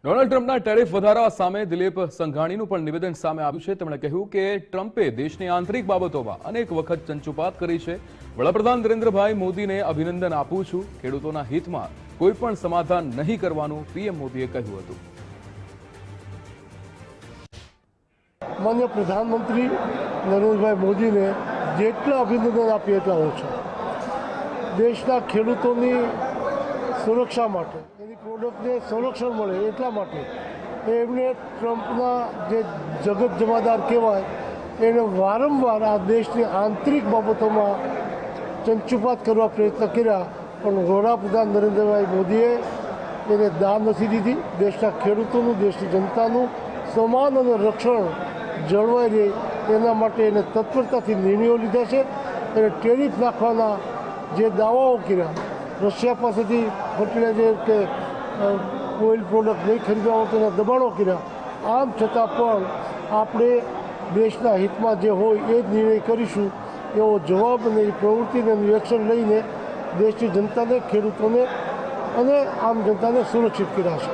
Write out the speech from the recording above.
Donald ટ્રમ્પના tariff વધારા સામે દિલીપ સંઘાણીનું પણ નિવેદન સામે આવ્યું છે। તેમણે કહ્યું કે ટ્રમ્પે દેશની આંતરિક બાબતોમાં અનેક વખત ચંચુપાત કરી છે। વડાપ્રધાન નરેન્દ્રભાઈ મોદીને અભિનંદન આપું છું। ખેડૂતોના હિતમાં કોઈ પણ સમાધાન નહીં કરવાનું પીએમ મોદીએ કહ્યું હતું। માન્ય પ્રધાનમંત્રી નરેન્દ્રભાઈ મોદીને જેટલા અભિનંદન આપીએ એટલા ઓછા। દેશના ખેડૂતોની સુરક્ષા માટે, એની પ્રોડક્ટને સંરક્ષણ મળે એટલા માટે એમણે ટ્રમ્પના જે જગત જમાદાર કહેવાય એને વારંવાર આ દેશની આંતરિક બાબતોમાં ચંચુપાત કરવા પ્રયત્ન કર્યા, પણ વડાપ્રધાન નરેન્દ્રભાઈ મોદીએ એને દાદ નથી દીધી। દેશના ખેડૂતોનું, દેશની જનતાનું સમાન અને રક્ષણ જળવાઈ રહે એના માટે એને તત્પરતાથી નિર્ણયો લીધા છે। એને ટેરિફ નાખવાના જે દાવાઓ કર્યા, રશિયા પાસેથી ફર્ટિલાઇઝર કે ઓઇલ પ્રોડક્ટ નહીં ખરીદવા માટેના દબાણો કર્યા, આમ છતાં પણ આપણે દેશના હિતમાં જે હોય એ જ નિર્ણય કરીશું એવો જવાબ અને એ પ્રવૃત્તિને એક્શન લઈને દેશની જનતાને, ખેડૂતોને અને આમ જનતાને સુરક્ષિત કર્યા છે।